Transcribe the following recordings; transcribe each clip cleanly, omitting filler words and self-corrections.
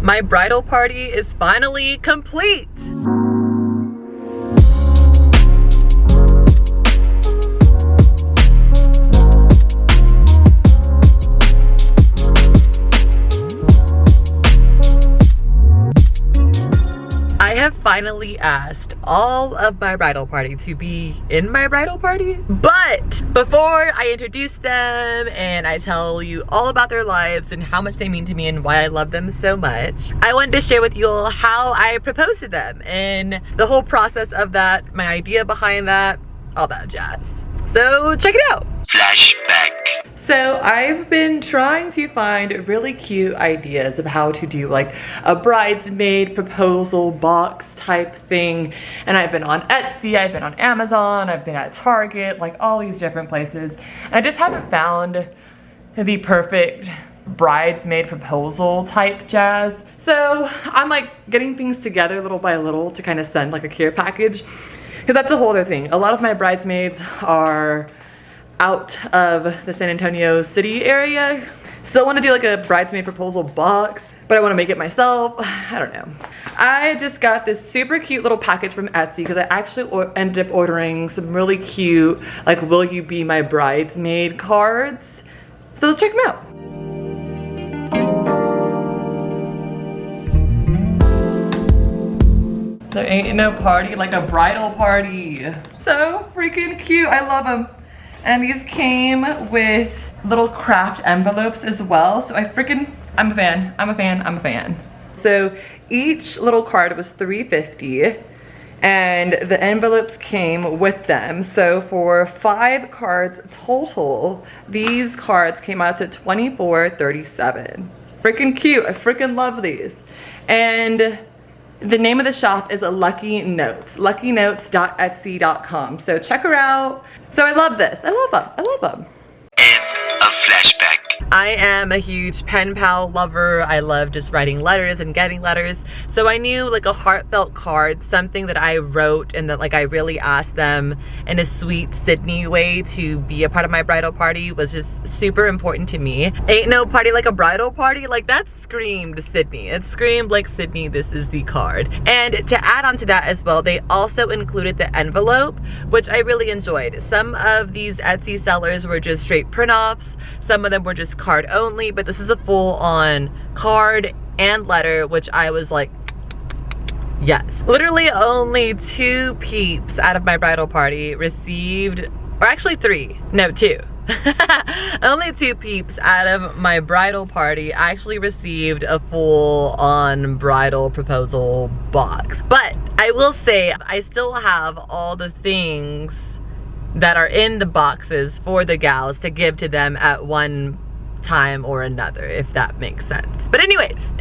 My bridal party is finally complete. I have finally asked all of my bridal party to be in my bridal party. But before I introduce them and I tell you all about their lives and how much they mean to me and why I love them so much, I wanted to share with you all how I proposed to them and the whole process of that, my idea behind that, all that jazz. So check it out. Flashback. So I've been trying to find really cute ideas of how to do like a bridesmaid proposal box type thing. And I've been on Etsy, I've been on Amazon, I've been at Target, like all these different places. And I just haven't found the perfect bridesmaid proposal type jazz. So I'm like getting things together little by little to kind of send like a care package. Because that's a whole other thing. A lot of my bridesmaids are out of the San Antonio city area. Still want to do like a bridesmaid proposal box, but I want to make it myself. I don't know. I just got this super cute little package from Etsy because I actually ended up ordering some really cute, like, will you be my bridesmaid cards. So let's check them out. There ain't no party like a bridal party. So freaking cute, I love them. And these came with little craft envelopes as well. So I'm a fan, I'm a fan. So each little card was $3.50 and the envelopes came with them. So for 5 cards total, these cards came out to $24.37. Freaking cute, I freaking love these. And the name of the shop is Lucky Notes, luckynotes.etsy.com. So check her out. So I love this. I love them. I love them. End of flashback. I am a huge pen pal lover. I love just writing letters and getting letters. So I knew like a heartfelt card, something that I wrote and that like I really asked them in a sweet Sydney way to be a part of my bridal party was just super important to me. Ain't no party like a bridal party. Like that screamed Sydney. It screamed like Sydney, this is the card. And to add on to that as well, they also included the envelope, which I really enjoyed. Some of these Etsy sellers were just straight print-offs. Some of them were just card only, but this is a full-on card and letter, which I was like, yes. Literally only 2 peeps out of my bridal party received, or actually 3, no 2. Only 2 peeps out of my bridal party actually received a full-on bridal proposal box. But I will say, I still have all the things that are in the boxes for the gals to give to them at one time or another, if that makes sense. But anyways,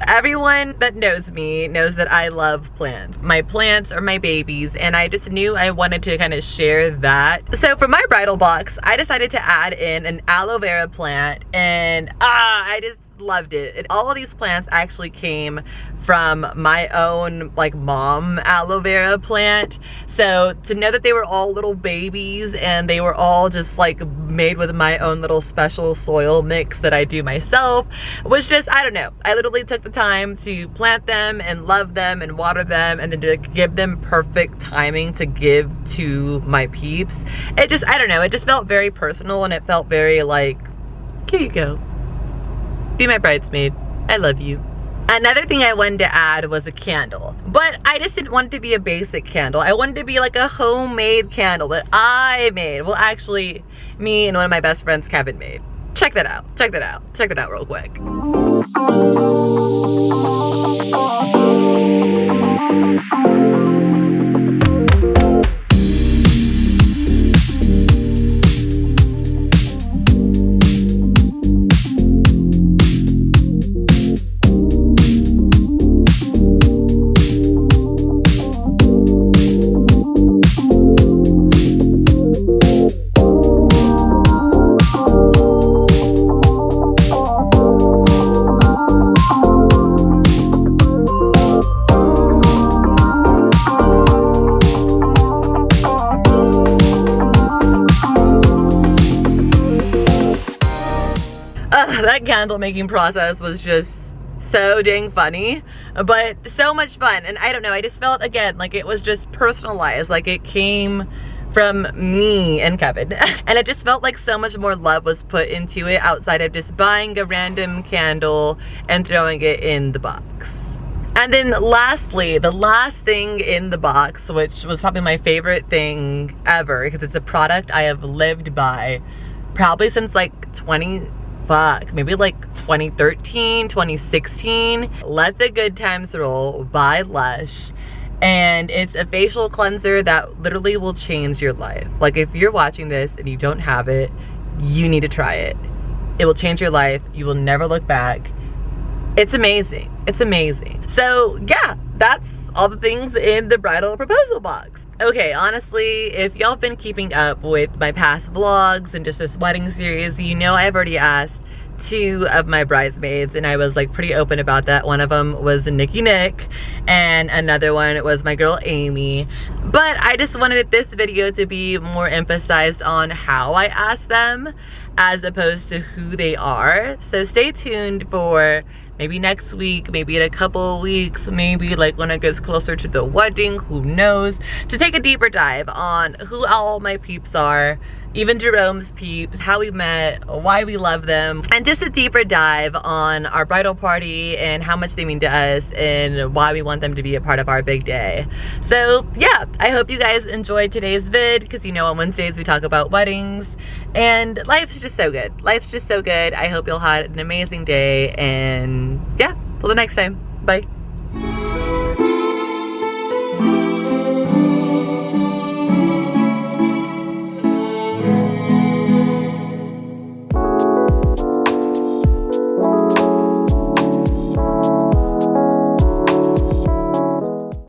everyone that knows me knows that I love plants. My plants are my babies, and I just knew I wanted to kind of share that. So for my bridal box, I decided to add in an aloe vera plant, and I just loved it. All of these plants actually came from my own like mom aloe vera plant. So to know that they were all little babies and they were all just like made with my own little special soil mix that I do myself was just, I don't know. I literally took the time to plant them and love them and water them and then to give them perfect timing to give to my peeps. It just, I don't know, it just felt very personal and it felt very like, here you go. Be my bridesmaid. I love you. Another thing I wanted to add was a candle, but I just didn't want it to be a basic candle. I wanted to be like a homemade candle that I made. Well, actually, me and one of my best friends, Kevin, made. Check that out. Check that out. Check that out real quick. That candle making process was just so dang funny, but so much fun. And I don't know, I just felt, again, like it was just personalized, like it came from me and Kevin. And it just felt like so much more love was put into it outside of just buying a random candle and throwing it in the box. And then lastly, the last thing in the box, which was probably my favorite thing ever, because it's a product I have lived by probably since like maybe like 2013, 2016. Let the Good Times Roll by Lush. And it's a facial cleanser that literally will change your life. Like if you're watching this and you don't have it, you need to try it. It will change your life. You will never look back. It's amazing. It's amazing. So yeah, that's all the things in the bridal proposal box. Okay, honestly, if y'all have been keeping up with my past vlogs and just this wedding series, you know I've already asked 2 of my bridesmaids, and I was like pretty open about that. One of them was Nikki Nick, and another one was my girl Amy. But I just wanted this video to be more emphasized on how I asked them as opposed to who they are. So stay tuned for maybe next week, maybe in a couple of weeks, maybe like when it gets closer to the wedding, who knows, to take a deeper dive on who all my peeps are, even Jerome's peeps, how we met, why we love them, and just a deeper dive on our bridal party and how much they mean to us and why we want them to be a part of our big day. So yeah, I hope you guys enjoyed today's vid, because you know on Wednesdays we talk about weddings, and life's just so good. Life's just so good. I hope you'll had an amazing day, and yeah, till the next time. Bye.